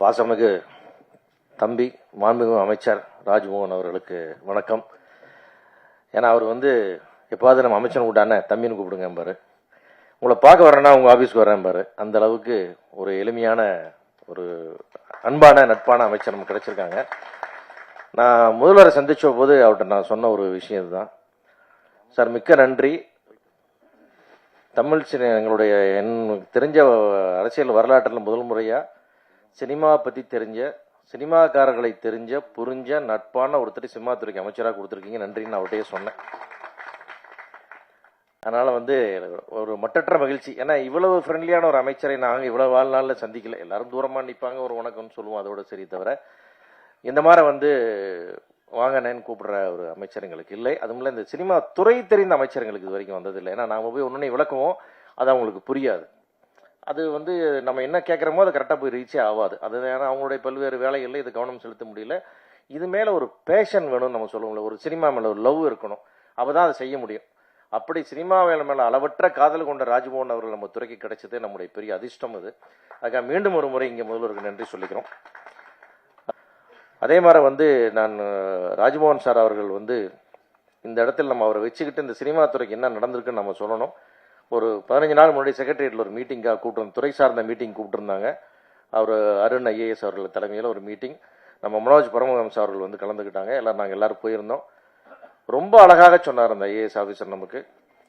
பாசமிகு தம்பி மாண்புமிகு அமைச்சர் ராஜ்மோகன் அவர்களுக்கு வணக்கம். ஏன்னா அவர் எப்பாவது நம்ம அமைச்சர் கூட்டான தம்பின்னு கூப்பிடுங்க பாரு, உங்களை பார்க்க வரேன்னா உங்கள் ஆஃபீஸ்க்கு வரேன் பாரு, அந்த அளவுக்கு ஒரு எளிமையான ஒரு அன்பான நட்பான அமைச்சர் நமக்கு கிடைச்சிருக்காங்க. நான் முதல்வரை சந்திச்ச போது அவர்கிட்ட நான் சொன்ன ஒரு விஷயம் இதுதான். சார் மிக்க நன்றி. தமிழ் எங்களுடைய தெரிஞ்ச அரசியல் வரலாற்றில் முதல் முறையாக சினிமா பற்றி தெரிஞ்ச, சினிமாக்காரர்களை தெரிஞ்ச புரிஞ்ச நட்பான ஒருத்தர் சினிமாத்துறைக்கு அமைச்சராக கொடுத்துருக்கீங்க, நன்றின்னு அவர்கிட்டயே சொன்னேன். அதனால் ஒரு மட்டற்ற மகிழ்ச்சி. ஏன்னா இவ்வளவு ஃப்ரெண்ட்லியான ஒரு அமைச்சரை நாங்கள் இவ்வளோ வாழ்நாளில் சந்திக்கல. எல்லாரும் தூரமாக நிற்பாங்க, ஒரு வணக்கம்னு சொல்லுவோம், அதோட சரி. தவிர இந்த மாதிரி வாங்கண்ணேன்னு கூப்பிடுற ஒரு அமைச்சர் எங்களுக்கு இல்லை. அதுவும் இந்த சினிமா துறை தெரிந்த அமைச்சர்களுக்கு இது வரைக்கும் வந்ததில்லை. ஏன்னா நாம் போய் ஒன்று விளக்குவோம், அது அவங்களுக்கு புரியாது. அது நம்ம என்ன கேட்குறோமோ அது கரெக்டாக போய் ரீச்சே ஆகாது. அது ஏன்னா அவங்களுடைய பல்வேறு வேலைகளில் இது கவனம் செலுத்த முடியல. இது மேலே ஒரு பேஷன் வேணும்னு நம்ம சொல்லுவோம்ல, ஒரு சினிமா மேலே ஒரு லவ் இருக்கணும், அப்போ தான் அதை செய்ய முடியும். அப்படி சினிமா மேலே அளவற்ற காதல் கொண்ட ராஜ்மோகன் அவர்கள் நம்ம துறைக்கு கிடைச்சது நம்முடைய பெரிய அதிர்ஷ்டம். அது அதுக்காக மீண்டும் ஒரு முறை இங்கே முதல்வருக்கு நன்றி சொல்லிக்கிறோம். அதே மாதிரி நான் ராஜ்மோகன் சார் அவர்கள் இந்த இடத்துல நம்ம அவரை வச்சுக்கிட்டு இந்த சினிமா துறைக்கு என்ன நடந்திருக்குன்னு நம்ம சொல்லணும். ஒரு 15 நாள் முன்னாடி செக்ரட்டரியேட்டில் ஒரு மீட்டிங்காக கூப்பிட்டு, துறை சார்ந்த மீட்டிங் கூப்பிட்டுருந்தாங்க. அவர் அருண் ஐஏஎஸ் அவர்கள் தலைமையில் ஒரு மீட்டிங், நம்ம மனோஜ் பரமஹம்ச அவர்கள் கலந்துக்கிட்டாங்க. நாங்கள் எல்லாரும் போயிருந்தோம். ரொம்ப அழகாக சொன்னார் அந்த ஐஏஎஸ் ஆஃபீஸர் நமக்கு,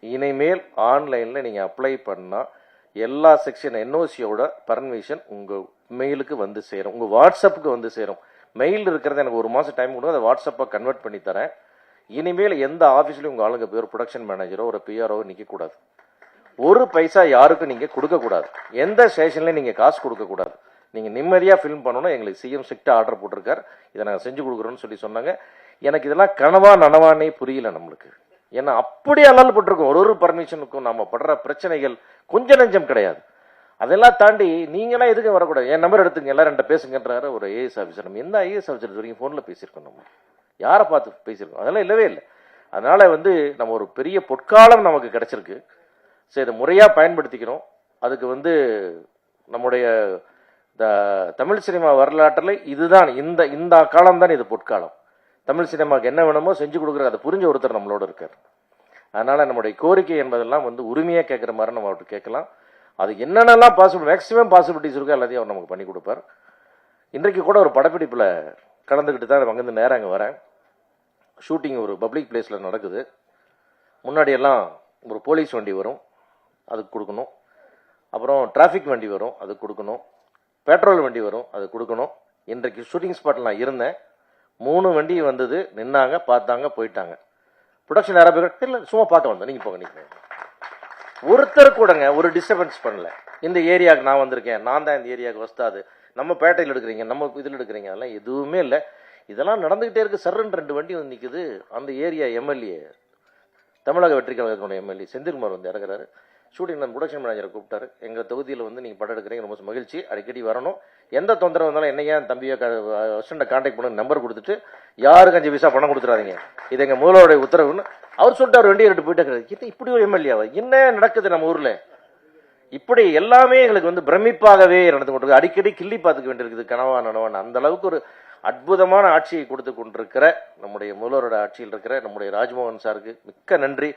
இனிமேல் ஆன்லைனில் நீங்கள் அப்ளை பண்ணால் எல்லா செக்ஷன் என்ஓசியோட பர்மிஷன் உங்கள் மெயிலுக்கு சேரும், உங்கள் வாட்ஸ்அப்புக்கு சேரும். மெயில் இருக்கிறத எனக்கு ஒரு மாதம் டைம் கொடுங்க, அதை வாட்ஸ்அப்பாக கன்வெர்ட் பண்ணி தரேன். இனிமேல் எந்த ஆஃபீஸ்லையும் உங்கள் ஆளுங்க போய் ஒரு ப்ரொடக்ஷன் மேனேஜரோ ஒரு பிஆர்ஓ நிற்கக்கூடாது, ஒரு பைசா யாருக்கும் நீங்கள் கொடுக்கக்கூடாது, எந்த ஸ்டேஷன்லையும் நீங்கள் காசு கொடுக்கக்கூடாது, நீங்கள் நிம்மதியாக ஃபில்ம் பண்ணணும். எங்களுக்கு சிஎம் ஸ்ட்ரிக்டாக ஆர்டர் போட்டிருக்கார், இதை நாங்கள் செஞ்சு கொடுக்குறோன்னு சொன்னாங்க. எனக்கு இதெல்லாம் கனவா நனவானே புரியல நம்மளுக்கு. ஏன்னா அப்படி அல்லால் போட்டிருக்கோம். ஒரு பர்மிஷனுக்கும் நம்ம படுற பிரச்சனைகள் கொஞ்சம் நெஞ்சம் கிடையாது. அதெல்லாம் தாண்டி நீங்களாம் எதுக்கு வரக்கூடாது, என் நம்பர் எடுத்துங்க, எல்லாரும் என்கிட்ட பேசுங்கன்றாரு ஒரு ஐஏஎஸ் ஆஃபீஸர். நம்ம எந்த ஐஏஎஸ் ஆஃபீஸர் இது வரைக்கும் ஃபோனில் பேசியிருக்கோம், நம்ம யாரை பார்த்து பேசியிருக்கோம், அதெல்லாம் இல்லவே இல்லை. அதனால நம்ம ஒரு பெரிய பொற்காலம் நமக்கு கிடைச்சிருக்கு. சரி, இதை முறையாக பயன்படுத்திக்கிறோம். அதுக்கு நம்முடைய தமிழ் சினிமா வரலாற்றில் இதுதான் இந்த காலம்தான் இது பொற்காலம். தமிழ் சினிமாவுக்கு என்ன வேணுமோ செஞ்சு கொடுக்குற அதை புரிஞ்ச ஒருத்தர் நம்மளோட இருக்கார். அதனால நம்முடைய கோரிக்கை என்பதெல்லாம் உரிமையாக கேட்குற மாதிரி நம்ம அவர்கிட்ட கேட்கலாம். அது என்னென்னலாம் பாசிபிள், மேக்ஸிமம் பாசிபிலிட்டிஸ் இருக்கோ எல்லாத்தையும் அவர் நமக்கு பண்ணி கொடுப்பார். இன்றைக்கு கூட ஒரு படப்பிடிப்பில் கலந்துக்கிட்டு தான் அங்கேருந்து நேரம் அங்கே வரேன். ஷூட்டிங் ஒரு பப்ளிக் பிளேஸில் நடக்குது. முன்னாடியெல்லாம் ஒரு போலீஸ் வண்டி வரும், அதுக்கு கொடுக்கணும். அப்புறம் டிராஃபிக் வண்டி வரும், அதுக்கு கொடுக்கணும். பெட்ரோல் வண்டி வரும், அது கொடுக்கணும். இன்றைக்கு ஷூட்டிங் ஸ்பாட்டில் நான் இருந்தேன். 3 வண்டி நின்னாங்க, பார்த்தாங்க, போயிட்டாங்க. ப்ரொடக்ஷன் யாராவது பேர் இல்லை, சும்மா பார்க்க வந்தேன், நீங்கள் போங்க, நீங்கள் ஒருத்தர் கூடங்க ஒரு டிஸ்டர்பன்ஸ் பண்ணல. இந்த ஏரியாவுக்கு நான் வந்திருக்கேன், நான் தான் இந்த ஏரியாவுக்கு வஸ்தாது, நம்ம பேட்டையில் எடுக்கிறீங்க, நம்ம இதில் எடுக்கிறீங்க, அதெல்லாம் எதுவுமே இல்லை. இதெல்லாம் நடந்துகிட்டே இருக்கு. சர்ன்னு 2 வண்டி நிற்குது. அந்த ஏரியா எம்எல்ஏ, தமிழக வெற்றி கழகத்தினுடைய எம்எல்ஏ செந்தில்குமார் இறங்குறாரு. ஷூட்டிங் நம்ம ப்ரொடக்ஷன் மேனேஜரை கூப்பிட்டாரு. எங்கள் தொகுதியில் நீங்கள் படம் எடுக்கிறீங்க, ரொம்ப மகிழ்ச்சி, அடிக்கடி வரணும், எந்த தொந்தரவு வந்தாலும் என்னையா தம்பியை அசிஸ்டண்ட்டை கான்டாக்ட் பண்ண நம்பர் கொடுத்துட்டு யாருக்கு 5 பைசா பணம் கொடுத்துறாதீங்க, இது எங்கள் முதல்வருடைய உத்தரவுன்னு அவர் சொல்லிட்டு அவர் வண்டியை எடுத்து போயிட்டு இப்படி ஒரு எம்எல்ஏவா என்ன நடக்குது நம்ம ஊரில்? இப்படி எல்லாமே எங்களுக்கு பிரமிப்பாகவே நடந்து கொண்டிருக்கு. அடிக்கடி கிள்ளி பார்த்துக்க வேண்டியிருக்குது, கனவா நனவான. அந்த அளவுக்கு ஒரு அற்புதமான ஆட்சியை கொடுத்து கொண்டிருக்கிற நம்முடைய முதல்வரோட ஆட்சியில் இருக்கிற நம்முடைய ராஜ்மோகன் சாருக்கு மிக்க நன்றி.